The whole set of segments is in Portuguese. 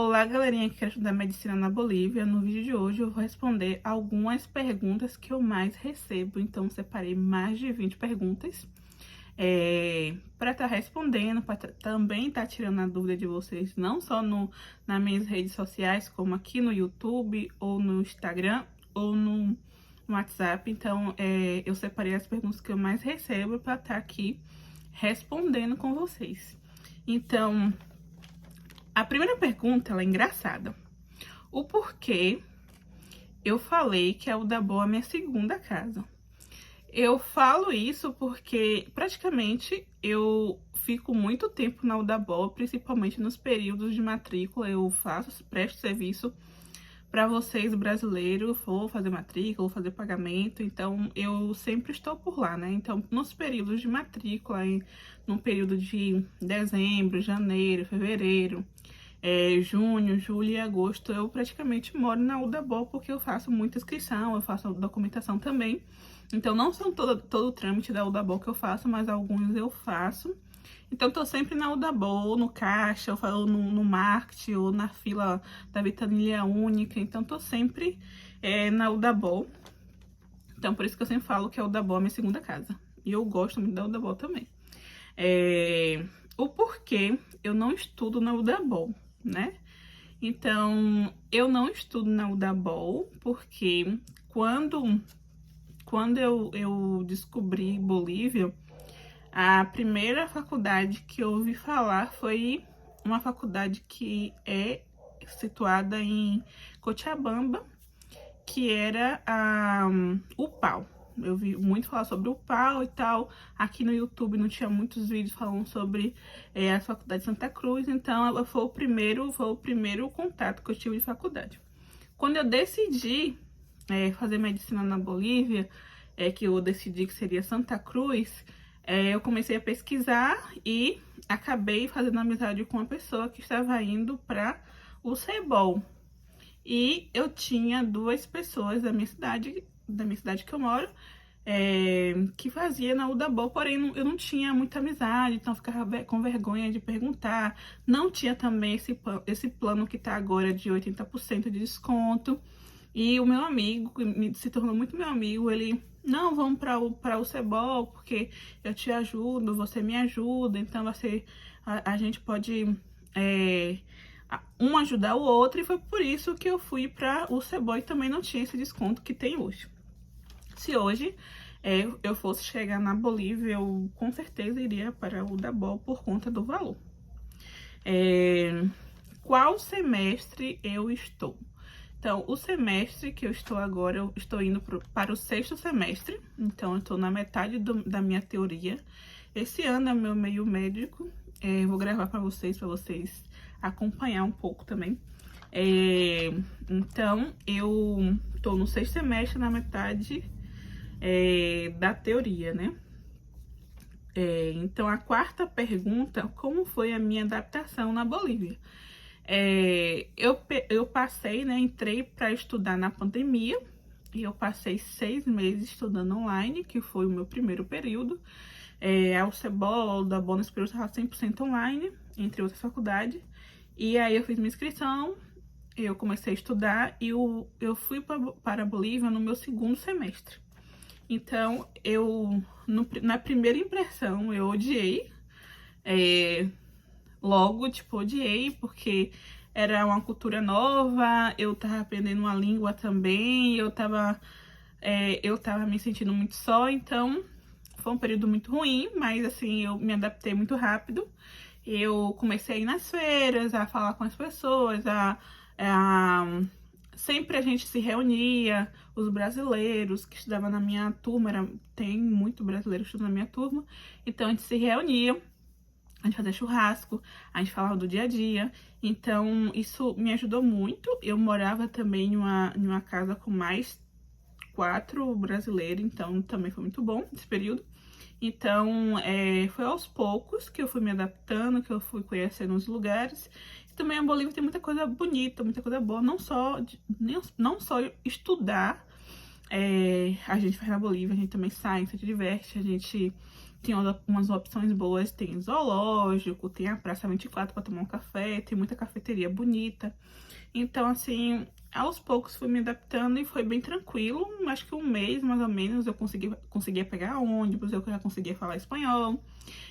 Olá, galerinha que quer estudar medicina na Bolívia. No vídeo de hoje eu vou responder algumas perguntas que eu mais recebo. Então, separei mais de 20 perguntas para estar respondendo, para também estar tirando a dúvida de vocês, não só nas minhas redes sociais, como aqui no YouTube, ou no Instagram, ou no WhatsApp. Então, eu separei as perguntas que eu mais recebo para estar aqui respondendo com vocês. Então, a primeira pergunta, ela é engraçada. O porquê eu falei que a Udabol é a minha segunda casa? Eu falo isso porque praticamente eu fico muito tempo na Udabol, principalmente nos períodos de matrícula. Eu presto serviço para vocês brasileiros, vou fazer matrícula, vou fazer pagamento, então eu sempre estou por lá, né? Então, nos períodos de matrícula, no período de dezembro, janeiro, fevereiro, junho, julho e agosto, eu praticamente moro na Udabol porque eu faço muita inscrição, eu faço documentação também. Então, não são todo o trâmite da Udabol que eu faço, mas alguns eu faço. Então, tô sempre na Udabol, no caixa, ou no marketing, ou na fila da ventanilha única. Então, tô sempre na Udabol. Então, por isso que eu sempre falo que a Udabol é a minha segunda casa. E eu gosto muito da Udabol também. O porquê eu não estudo na Udabol, né? Então, eu não estudo na Udabol porque quando eu descobri Bolívia, a primeira faculdade que eu ouvi falar foi uma faculdade que é situada em Cochabamba, que era a UPAL. Eu vi muito falar sobre o UPAL e tal. Aqui no YouTube não tinha muitos vídeos falando sobre a faculdade de Santa Cruz, então foi o primeiro contato que eu tive de faculdade. Quando eu decidi fazer medicina na Bolívia, que eu decidi que seria Santa Cruz, eu comecei a pesquisar e acabei fazendo amizade com uma pessoa que estava indo para o CEBOL. E eu tinha duas pessoas da minha cidade que eu moro, que fazia na Udabol, porém eu não tinha muita amizade, então eu ficava com vergonha de perguntar. Não tinha também esse plano que tá agora de 80% de desconto. E o meu amigo, que se tornou muito meu amigo, ele, não, vamos para o CEBOL, porque eu te ajudo, você me ajuda, então a gente pode um ajudar o outro, e foi por isso que eu fui para o CEBOL e também não tinha esse desconto que tem hoje. Se hoje eu fosse chegar na Bolívia, eu com certeza iria para o Udabol por conta do valor. Qual semestre eu estou? Então, o semestre que eu estou agora, eu estou indo para o 6º semestre. Então, eu estou na metade da minha teoria. Esse ano é meu meio médico. Vou gravar para vocês acompanhar um pouco também. Então, eu estou no 6º semestre, na metade da teoria, né? Então, a quarta pergunta, como foi a minha adaptação na Bolívia? Eu passei, né, entrei para estudar na pandemia, e eu passei 6 meses estudando online, que foi o meu primeiro período. A UCEBOL, da Bônus Período, estava 100% online, entre outras faculdades. E aí eu fiz minha inscrição, eu comecei a estudar e eu fui para a Bolívia no meu 2º semestre. Então, na primeira impressão, eu odiei. Logo, tipo, odiei, porque era uma cultura nova, eu tava aprendendo uma língua também, eu tava me sentindo muito só, então foi um período muito ruim, mas assim, eu me adaptei muito rápido. Eu comecei a ir nas feiras, a falar com as pessoas, sempre a gente se reunia, os brasileiros que estudavam na minha turma, tem muito brasileiro que estuda na minha turma, então a gente se reunia, a gente fazia churrasco, a gente falava do dia a dia. Então, isso me ajudou muito. Eu morava também em uma casa com mais 4 brasileiros, então também foi muito bom esse período. Então, foi aos poucos que eu fui me adaptando, que eu fui conhecendo os lugares. E também a Bolívia tem muita coisa bonita, muita coisa boa, não só estudar. A gente faz na Bolívia, a gente também sai, se diverte, a gente tem umas opções boas, tem zoológico, tem a Praça 24 para tomar um café, tem muita cafeteria bonita. Então, assim, aos poucos fui me adaptando e foi bem tranquilo. Acho que um mês, mais ou menos, eu conseguia pegar ônibus, eu já conseguia falar espanhol.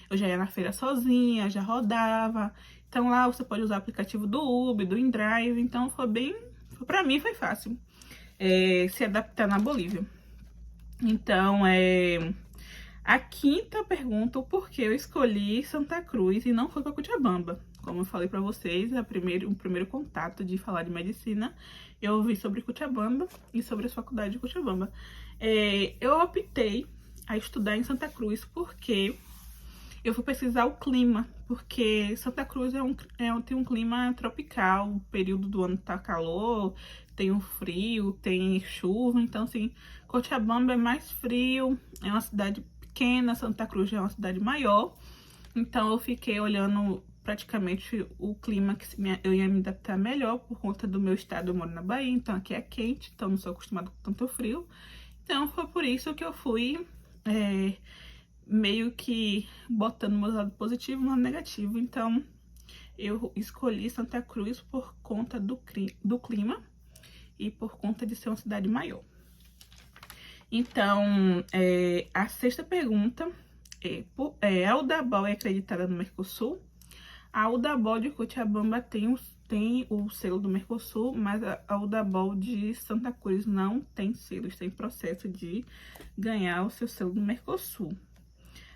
Eu já ia na feira sozinha, já rodava. Então, lá você pode usar o aplicativo do Uber, do InDrive. Então, pra mim foi fácil se adaptar na Bolívia. Então, a quinta pergunta, o porquê eu escolhi Santa Cruz e não foi para Cochabamba. Como eu falei para vocês, o primeiro contato de falar de medicina, eu ouvi sobre Cochabamba e sobre as faculdades de Cochabamba. Eu optei a estudar em Santa Cruz porque eu fui pesquisar o clima, porque Santa Cruz tem um clima tropical, o período do ano tá calor, tem um frio, tem chuva, então assim, Cochabamba é mais frio, é uma cidade pequena, Santa Cruz já é uma cidade maior, então eu fiquei olhando praticamente o clima que eu ia me adaptar melhor por conta do meu estado. Eu moro na Bahia, então aqui é quente, então não sou acostumada com tanto frio, então foi por isso que eu fui meio que botando meu lado positivo no lado negativo. Então eu escolhi Santa Cruz por conta do clima e por conta de ser uma cidade maior. Então, a sexta pergunta a Udabol é acreditada no Mercosul? A Udabol de Cochabamba tem o selo do Mercosul, mas a Udabol de Santa Cruz não tem selo, está em processo de ganhar o seu selo do Mercosul.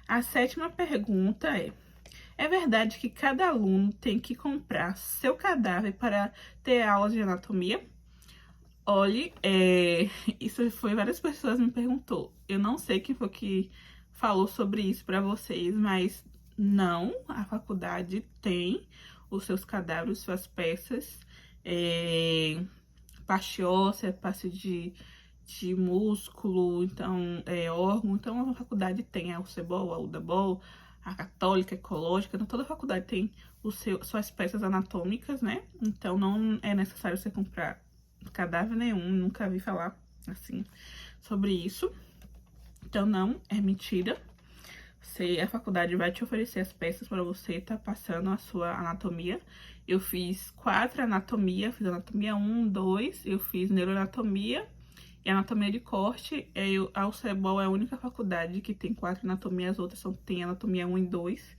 A sétima pergunta é verdade que cada aluno tem que comprar seu cadáver para ter aulas de anatomia? Olhe, isso foi várias pessoas me perguntou. Eu não sei quem foi que falou sobre isso para vocês, mas não, a faculdade tem os seus cadáveres, suas peças, parte óssea, parte de músculo, então, órgão. Então, a faculdade tem a UCBOL, a UDABOL, a Católica, Ecológica. Então, toda faculdade tem suas peças anatômicas, né? Então, não é necessário você comprar cadáver nenhum. Nunca vi falar, assim, sobre isso. Então, não, é mentira. A faculdade vai te oferecer as peças para você estar passando a sua anatomia. Eu fiz 4 anatomia, fiz anatomia 1, 2, eu fiz neuroanatomia e anatomia de corte. A UCBOL é a única faculdade que tem 4 anatomias, as outras tem anatomia 1 e 2.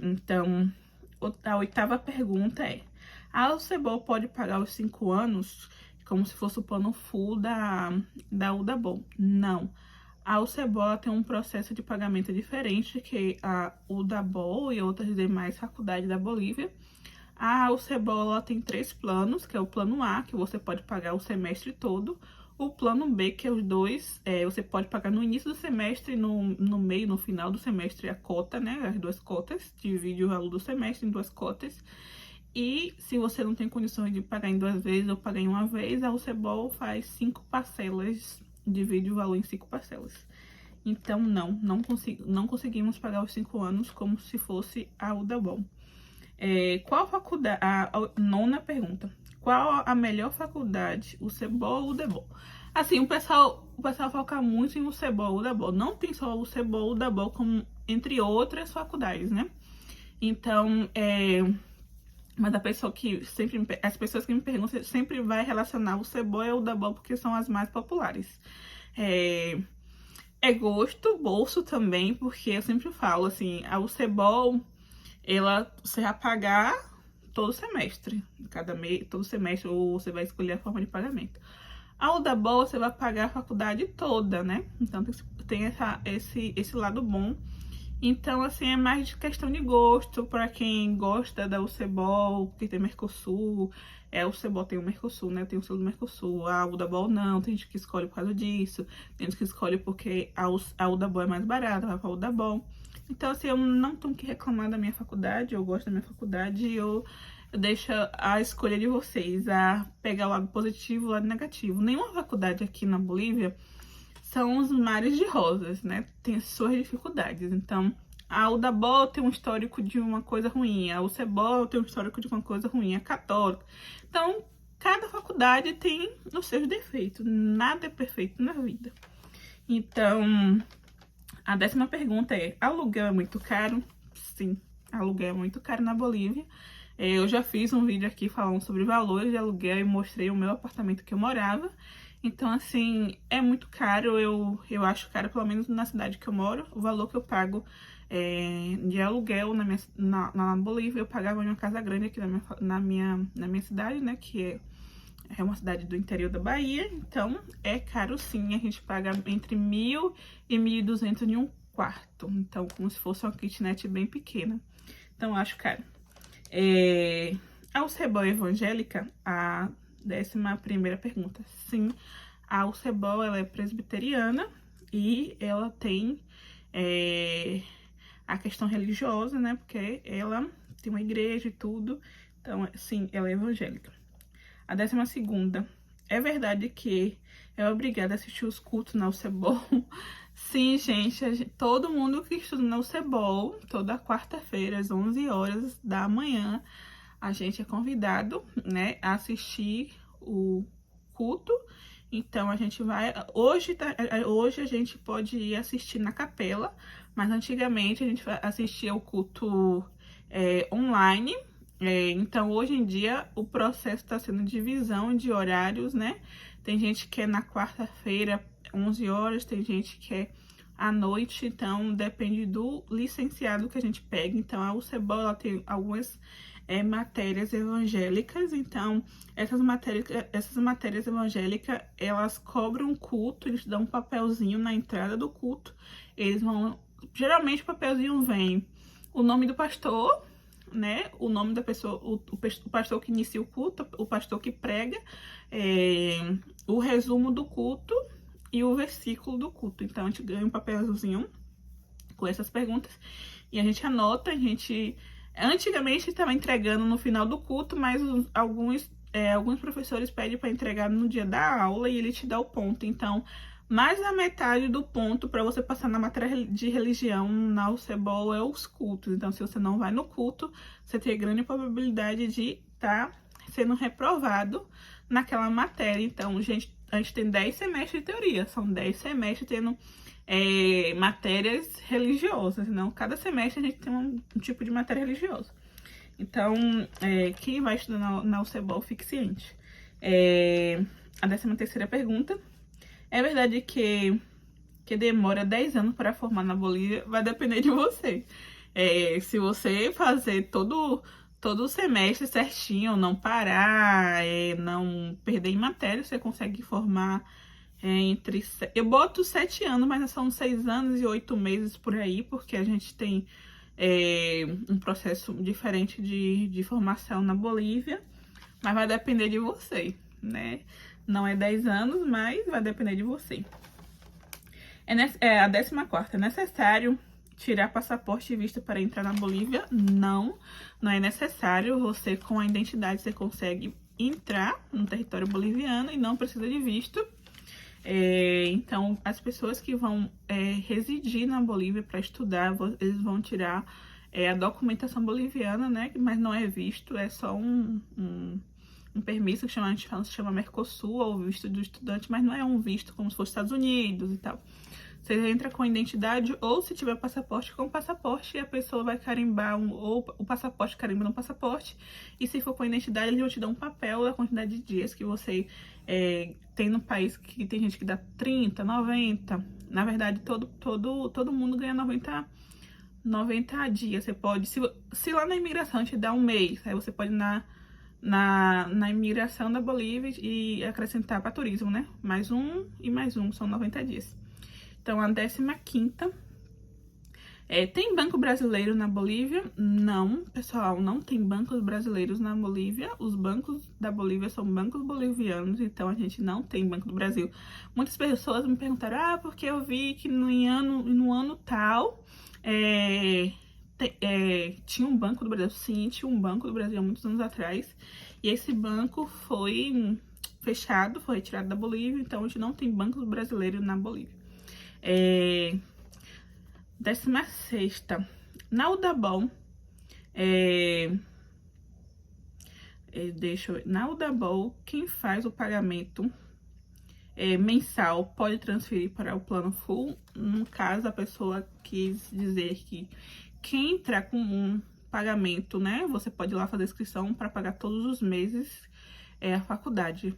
Então, a oitava pergunta a UCBOL pode pagar os 5 anos como se fosse o plano full da Udabol? Não. A UCBOL tem um processo de pagamento diferente que a Udabol e outras demais faculdades da Bolívia. A UCBOL tem 3 planos, que é o plano A, que você pode pagar o semestre todo. O plano B, que é os dois, você pode pagar no início do semestre, no meio, no final do semestre, a cota, né? As 2 cotas, divide o valor do semestre em 2 cotas. E se você não tem condições de pagar em 2 vezes ou pagar em uma vez, a UCBOL faz 5 parcelas, divide o valor em 5 parcelas. Então, não conseguimos pagar os 5 anos como se fosse a Udabol. Qual faculdade... A nona pergunta. Qual a melhor faculdade, UCBOL ou Udabol? Assim, o pessoal foca muito em UCBOL ou Udabol. Não tem só o UCBOL ou Udabol, como entre outras faculdades, né? Então, mas as pessoas que me perguntam sempre vai relacionar o UCBOL e o Udabol porque são as mais populares. Gosto, bolso também, porque eu sempre falo assim, a UCBOL, você vai pagar todo semestre, todo semestre, ou você vai escolher a forma de pagamento. A Udabol, você vai pagar a faculdade toda, né? Então tem esse lado bom. Então, assim, é mais de questão de gosto, para quem gosta da UCBOL, que tem Mercosul. O UCBOL tem o Mercosul, né? Tem o selo do Mercosul. A Udabol não, tem gente que escolhe por causa disso. Tem gente que escolhe porque a Udabol é mais barata, vai pra Udabol. Então, assim, eu não tenho que reclamar da minha faculdade, eu gosto da minha faculdade e eu deixo a escolha de vocês, a pegar o lado positivo e o lado negativo. Nenhuma faculdade aqui na Bolívia são os mares de rosas, né? Tem suas dificuldades. Então, a Udabol tem um histórico de uma coisa ruim, a UCBOL tem um histórico de uma coisa ruim, a Católica. Então, cada faculdade tem os seus defeitos. Nada é perfeito na vida. Então, A 10ª pergunta é: aluguel é muito caro? Sim, aluguel é muito caro na Bolívia. Eu já fiz um vídeo aqui falando sobre valores de aluguel e mostrei o meu apartamento que eu morava. Então, assim, é muito caro, eu acho caro, pelo menos na cidade que eu moro. O valor que eu pago de aluguel na Bolívia, eu pagava em uma casa grande aqui na minha cidade, né, que é uma cidade do interior da Bahia. Então, é caro sim, a gente paga entre 1.000 e 1.200 em um quarto. Então, como se fosse uma kitnet bem pequena. Então, eu acho caro. A UCEBOL é evangélica? A 11ª pergunta. Sim, a UCEBOL ela é presbiteriana e ela tem a questão religiosa, né? Porque ela tem uma igreja e tudo. Então, sim, ela é evangélica. A 12ª. É verdade que é obrigada a assistir os cultos na UCEBOL? Sim, gente, todo mundo que estuda na UCEBOL, toda quarta-feira, às 11 horas da manhã, a gente é convidado, né, a assistir o culto. Então, a gente vai... Hoje a gente pode ir assistir na capela, mas antigamente a gente assistia o culto online. Então, hoje em dia, o processo está sendo divisão de horários, né? Tem gente que é na quarta-feira, 11 horas, tem gente que é à noite, então depende do licenciado que a gente pega. Então, a UCEBOL, ela tem algumas matérias evangélicas, então essas matérias evangélicas, elas cobram um culto, eles dão um papelzinho na entrada do culto, eles vão... Geralmente o papelzinho vem o nome do pastor, né, o nome da pessoa, o pastor que inicia o culto, o pastor que prega, o resumo do culto e o versículo do culto. Então, a gente ganha um papelzinho com essas perguntas e a gente anota. Antigamente estava entregando no final do culto, mas alguns professores pedem para entregar no dia da aula e ele te dá o ponto. Então, mais da metade do ponto para você passar na matéria de religião na UCEBOL é os cultos. Então, se você não vai no culto, você tem grande probabilidade de estar sendo reprovado naquela matéria. Então, gente, a gente tem 10 semestres de teoria, são 10 semestres tendo matérias religiosas, não? Cada semestre a gente tem um tipo de matéria religiosa. Então, quem vai estudar na UCEBOL, fique ciente. A 13ª pergunta. É verdade que demora 10 anos para formar na Bolívia? Vai depender de você. Se você fazer todo o semestre certinho, não parar, não perder em matéria, você consegue formar eu boto 7 anos, mas são 6 anos e 8 meses por aí, porque a gente tem um processo diferente de formação na Bolívia, mas vai depender de você, né? Não é 10 anos, mas vai depender de você. A 14ª. É necessário tirar passaporte e visto para entrar na Bolívia? Não, não é necessário. Você, com a identidade, você consegue entrar no território boliviano e não precisa de visto. Então, as pessoas que vão residir na Bolívia para estudar, eles vão tirar a documentação boliviana, né? Mas não é visto, é só um permisso que a gente chama Mercosul, ou visto do estudante, mas não é um visto como se fosse Estados Unidos e tal. Você entra com identidade, ou se tiver passaporte, com passaporte, e a pessoa vai carimbar, ou o passaporte carimba no passaporte, e se for com identidade, eles vão te dar um papel da quantidade de dias que você tem no país, que tem gente que dá 30, 90, na verdade, todo mundo ganha 90 dias. Você pode, se lá na imigração te dá um mês, aí você pode ir na imigração da Bolívia e acrescentar para turismo, né? Mais um e mais um, são 90 dias. Então, a 15ª. Tem banco brasileiro na Bolívia? Não, pessoal, não tem bancos brasileiros na Bolívia. Os bancos da Bolívia são bancos bolivianos, então a gente não tem banco do Brasil. Muitas pessoas me perguntaram, porque eu vi que no ano tal tinha um banco do Brasil. Sim, tinha um banco do Brasil há muitos anos atrás. E esse banco foi fechado, foi retirado da Bolívia, então a gente não tem banco brasileiro na Bolívia. 16ª. Na UDABOL, na UDABOL, quem faz o pagamento mensal pode transferir para o plano full. No caso, a pessoa quis dizer que quem entrar com um pagamento, né, você pode ir lá fazer inscrição para pagar todos os meses a faculdade.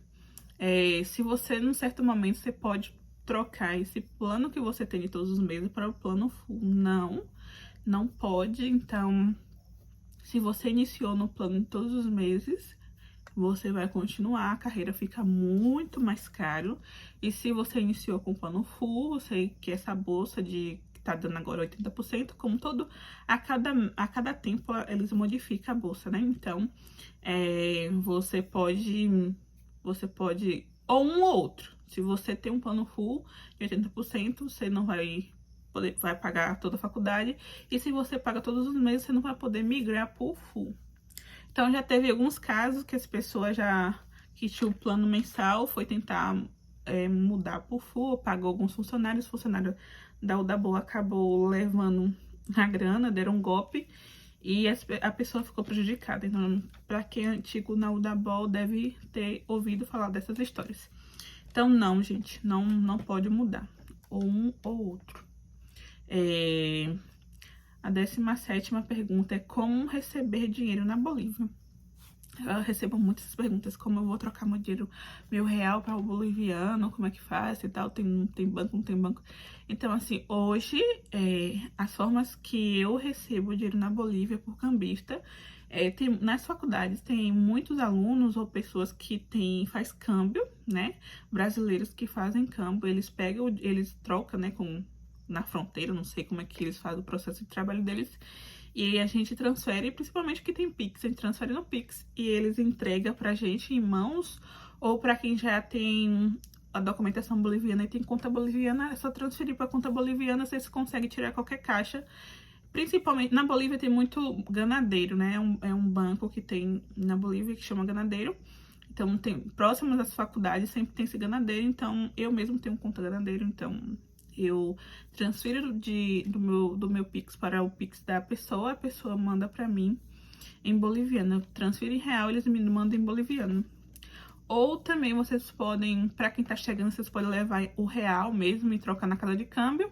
Se você, num certo momento, você pode trocar esse plano que você tem de todos os meses para o plano full. Não pode. Então, se você iniciou no plano de todos os meses, você vai continuar, a carreira fica muito mais caro. E se você iniciou com plano full, você quer essa bolsa de que tá dando agora 80%, como todo, a cada tempo eles modificam a bolsa, né? Então, você pode, ou um ou outro. Se você tem um plano full de 80%, você não vai pagar toda a faculdade. E se você paga todos os meses, você não vai poder migrar pro full. Então, já teve alguns casos que as pessoas que tinham o plano mensal, foi tentar mudar por full, pagou alguns funcionários, o funcionário da Udabol acabou levando a grana, deram um golpe, e a pessoa ficou prejudicada. Então, para quem é antigo na Udabol, deve ter ouvido falar dessas histórias. Então, não, gente, não pode mudar, ou um ou outro. A 17ª pergunta é como receber dinheiro na Bolívia. Eu recebo muitas perguntas, como eu vou trocar meu dinheiro, meu real para o boliviano, como é que faz e tal, tem banco, não tem banco. Então, assim, hoje, as formas que eu recebo dinheiro na Bolívia por cambista, nas faculdades tem muitos alunos ou pessoas que faz câmbio, né, brasileiros que fazem câmbio, eles trocam, né, na fronteira, não sei como é que eles fazem o processo de trabalho deles. E aí a gente transfere, principalmente que tem Pix, a gente transfere no Pix e eles entregam pra gente em mãos, ou pra quem já tem a documentação boliviana e tem conta boliviana, é só transferir pra conta boliviana, vocês conseguem tirar qualquer caixa. Principalmente, na Bolívia tem muito ganadeiro, né? É um banco que tem na Bolívia que chama Ganadeiro. Então, próximo das faculdades sempre tem esse ganadeiro, então eu mesmo tenho conta ganadeiro, então eu transfiro do meu Pix para o Pix da pessoa, a pessoa manda pra mim em boliviano. Eu transfiro em real, eles me mandam em boliviano. Ou também vocês podem, pra quem tá chegando, vocês podem levar o real mesmo e trocar na casa de câmbio.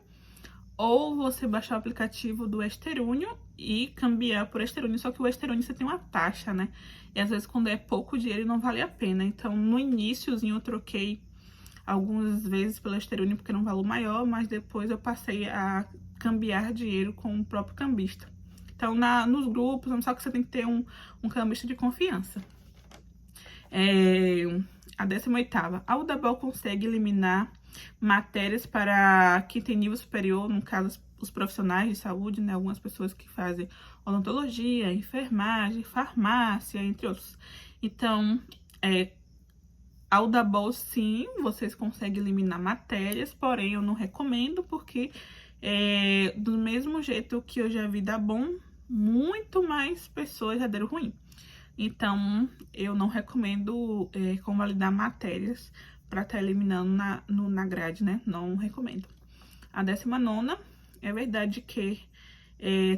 Ou você baixar o aplicativo do Esterúnio e cambiar por Esterúnio, só que o Esterúnio você tem uma taxa, né? E às vezes quando é pouco dinheiro não vale a pena. Então no iniciozinho eu troquei algumas vezes pelo Esterúnio porque era um valor maior, mas depois eu passei a cambiar dinheiro com o próprio cambista. Então nos grupos, só que você tem que ter um cambista de confiança. A 18ª, a Udabol consegue eliminar matérias para quem tem nível superior, no caso os profissionais de saúde, né? Algumas pessoas que fazem odontologia, enfermagem, farmácia, entre outros. Então, a Udabol, sim, vocês conseguem eliminar matérias, porém eu não recomendo, porque do mesmo jeito que eu já vi dar bom, muito mais pessoas já deram ruim. Então, eu não recomendo convalidar matérias para estar eliminando na grade, né? Não recomendo. A 19ª, é verdade que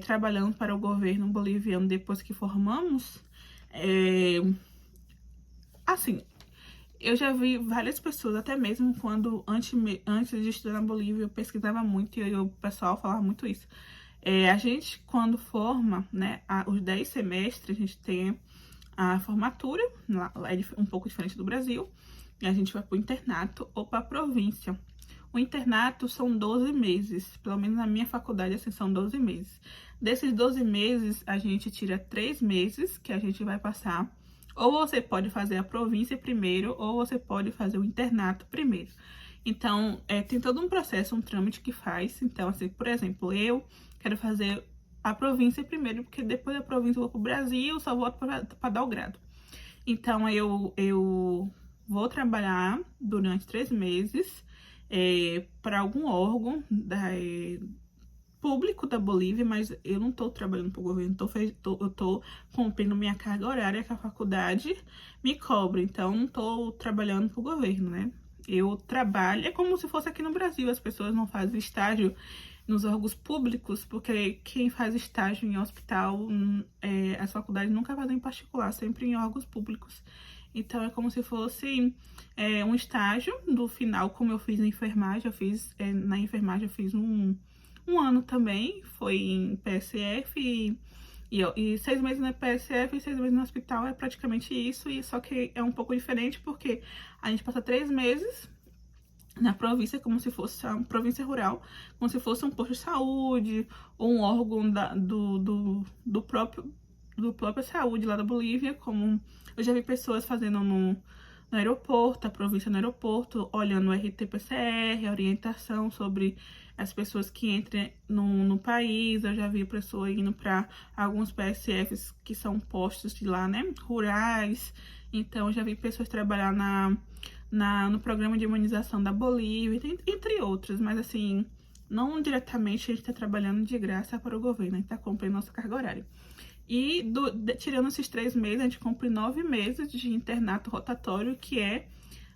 trabalhando para o governo boliviano depois que formamos, assim, eu já vi várias pessoas, até mesmo antes de estudar na Bolívia, eu pesquisava muito e o pessoal falava muito isso. A gente, quando forma, né, os 10 semestres, a gente tem a formatura, lá é um pouco diferente do Brasil, e a gente vai para o internato ou para a província. O internato são 12 meses, pelo menos na minha faculdade, assim, são 12 meses. Desses 12 meses, a gente tira 3 meses, que a gente vai passar. Ou você pode fazer a província primeiro, ou você pode fazer o internato primeiro. Então, tem todo um processo, um trâmite que faz. Então, assim, por exemplo, eu quero fazer a província primeiro, porque depois da província eu vou pro Brasil, só volto para dar o grado. Então, eu vou trabalhar durante 3 meses para algum órgão público da Bolívia, mas eu não tô trabalhando pro governo, eu tô cumprindo minha carga horária que a faculdade me cobra, então não tô trabalhando pro governo, né? Eu trabalho, é como se fosse aqui no Brasil, as pessoas não fazem estágio nos órgãos públicos, porque quem faz estágio em hospital, as faculdades nunca fazem em particular, sempre em órgãos públicos. Então, é como se fosse um estágio do final, como eu fiz na enfermagem. Na enfermagem eu fiz um ano também, foi em PSF e 6 meses na PSF e 6 meses no hospital é praticamente isso, e só que é um pouco diferente porque a gente passa 3 meses na província, como se fosse uma província rural, como se fosse um posto de saúde ou um órgão do próprio saúde lá da Bolívia, como eu já vi pessoas fazendo no aeroporto, a província no aeroporto, olhando o RT-PCR, a orientação sobre as pessoas que entram no país. Eu já vi pessoas indo para alguns PSFs que são postos de lá, né, rurais. Então, eu já vi pessoas trabalhar no programa de imunização da Bolívia, entre outros, mas assim, não diretamente a gente está trabalhando de graça para o governo, a gente está cumprindo nossa carga horária. E tirando esses 3 meses, a gente cumpre 9 meses de internato rotatório, que é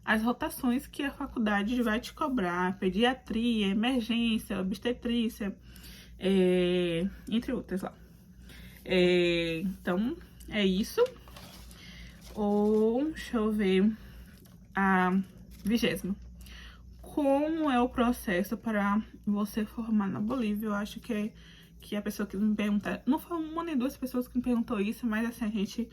as rotações que a faculdade vai te cobrar: pediatria, emergência, obstetrícia, entre outras lá. Então, é isso. Ou, deixa eu ver, a 20ª. Como é o processo para você formar na Bolívia? Eu acho que a pessoa que me pergunta, não foi uma nem duas pessoas que me perguntou isso, mas assim, a gente,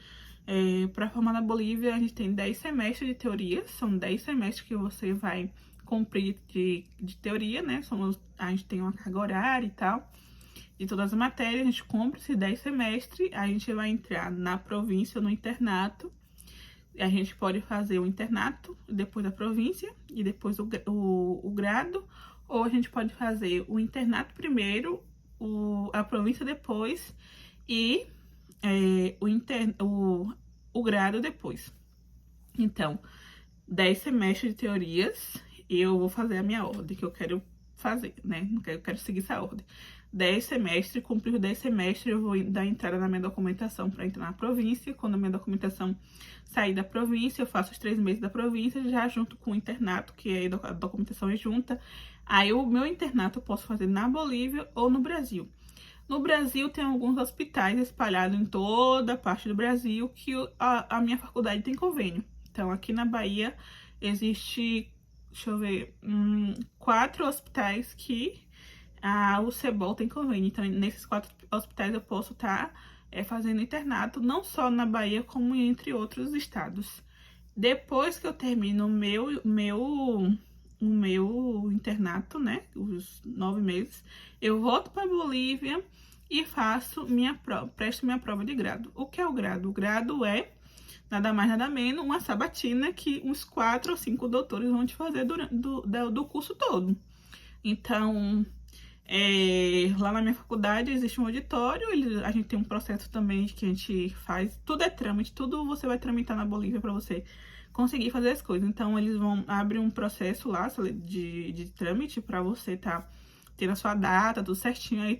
para formar na Bolívia, a gente tem 10 semestres de teoria, são 10 semestres que você vai cumprir de teoria, né? A gente tem uma carga horária e tal, de todas as matérias, a gente cumpre esses 10 semestres, a gente vai entrar na província, no internato. A gente pode fazer o internato depois da província e depois o grado, ou a gente pode fazer o internato primeiro, a província depois e o grado depois. Então, 10 semestres de teorias, eu vou fazer a minha ordem que eu quero fazer, né? Eu quero seguir essa ordem. 10 semestres, cumprir os 10 semestres, eu vou dar entrada na minha documentação para entrar na província. Quando a minha documentação sair da província, eu faço os 3 meses da província, já junto com o internato, que aí a documentação é junta. Aí o meu internato eu posso fazer na Bolívia ou no Brasil. No Brasil tem alguns hospitais espalhados em toda a parte do Brasil que a minha faculdade tem convênio. Então, aqui na Bahia existe, deixa eu ver, 4 hospitais que o CEBOL tem convênio. Então, nesses 4 hospitais eu posso estar fazendo internato, não só na Bahia, como entre outros estados. Depois que eu termino o meu internato, né, os 9 meses, eu volto para Bolívia e faço presto minha prova de grado. O que é o grado? O grado é nada mais, nada menos, uma sabatina que uns 4 ou 5 doutores vão te fazer do curso todo. Então, lá na minha faculdade existe um auditório, a gente tem um processo também que a gente faz, tudo é trâmite, tudo você vai tramitar na Bolívia para você conseguir fazer as coisas. Então, eles vão abrir um processo lá de trâmite para você tendo a sua data, tudo certinho. Aí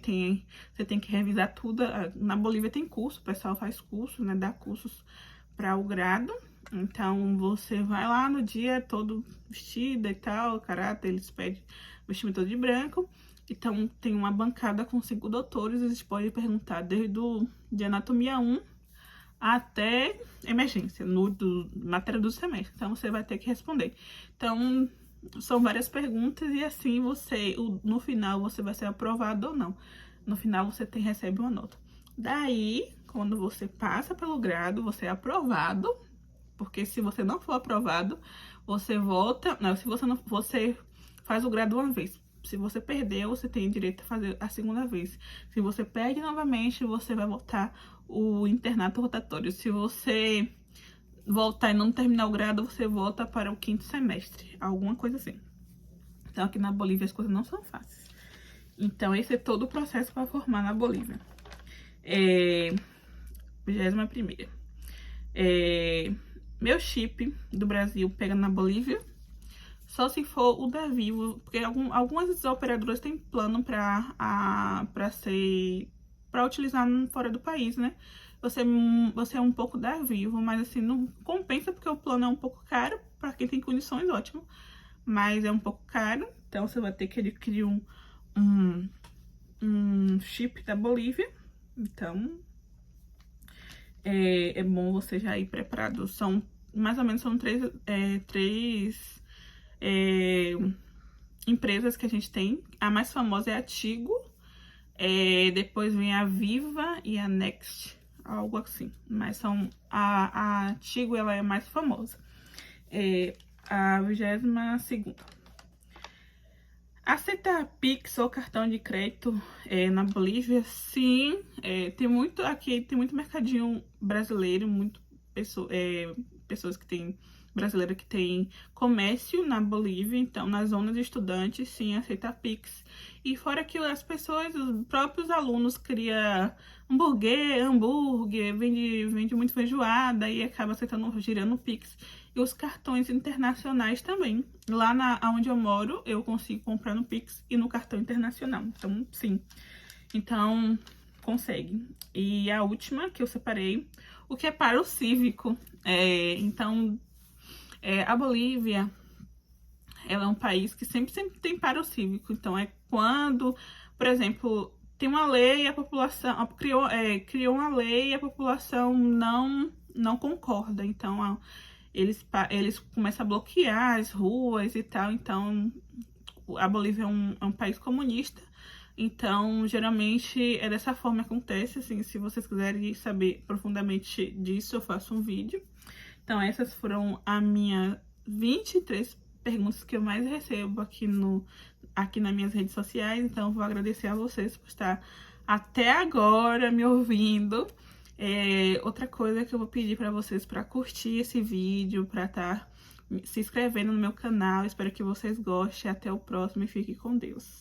você tem que revisar tudo. Na Bolívia tem curso, o pessoal faz curso, né, dá cursos para o grado. Então, você vai lá no dia todo vestida e tal, caráter, eles pedem vestimento todo de branco. Então, tem uma bancada com 5 doutores, eles podem perguntar desde de anatomia 1 até emergência, matéria do semestre. Então, você vai ter que responder. Então, são várias perguntas e assim no final, você vai ser aprovado ou não. No final, você recebe uma nota. Daí, quando você passa pelo grado, você é aprovado, porque se você não for aprovado, você volta. Não, se você não, você faz o grado uma vez. Se você perdeu, você tem direito a fazer a segunda vez. Se você perde novamente, você vai voltar o internato rotatório. Se você voltar e não terminar o grado, você volta para o 5º semestre. Alguma coisa assim. Então, aqui na Bolívia as coisas não são fáceis. Então, esse é todo o processo para formar na Bolívia. 21ª. Meu chip do Brasil pega na Bolívia. Só se for o da Vivo, porque algumas operadoras têm plano para utilizar fora do país, né? Você é um pouco da Vivo, mas assim, não compensa porque o plano é um pouco caro, para quem tem condições, ótimo. Mas é um pouco caro, então você vai ter que adquirir um chip da Bolívia. Então, é bom você já ir preparado. São mais ou menos são três empresas que a gente tem. A mais famosa é a Tigo, depois vem a Viva e a Next, algo assim. Mas a Tigo, ela é mais famosa. A 22ª. Aceitar Pix ou cartão de crédito na Bolívia? Sim, aqui tem muito mercadinho brasileiro, pessoas que têm brasileira que tem comércio na Bolívia, então nas zonas de estudantes sim aceita Pix. E fora que as pessoas, os próprios alunos criam hambúrguer, vende muito feijoada e acaba aceitando, girando Pix. E os cartões internacionais também. Lá onde eu moro, eu consigo comprar no Pix e no cartão internacional. Então, sim. Então, consegue. E a última que eu separei, o que é para o cívico. A Bolívia, ela é um país que sempre tem paro cívico. Então, é quando, por exemplo, tem uma lei e a população criou uma lei e a população não concorda. Então, eles começam a bloquear as ruas e tal. Então, a Bolívia é um país comunista. Então, geralmente, é dessa forma que acontece. Assim, se vocês quiserem saber profundamente disso, eu faço um vídeo. Então, essas foram as minhas 23 perguntas que eu mais recebo aqui nas minhas redes sociais. Então, eu vou agradecer a vocês por estar até agora me ouvindo. Outra coisa que eu vou pedir para vocês para curtir esse vídeo, para estar se inscrevendo no meu canal. Espero que vocês gostem. Até o próximo e fique com Deus.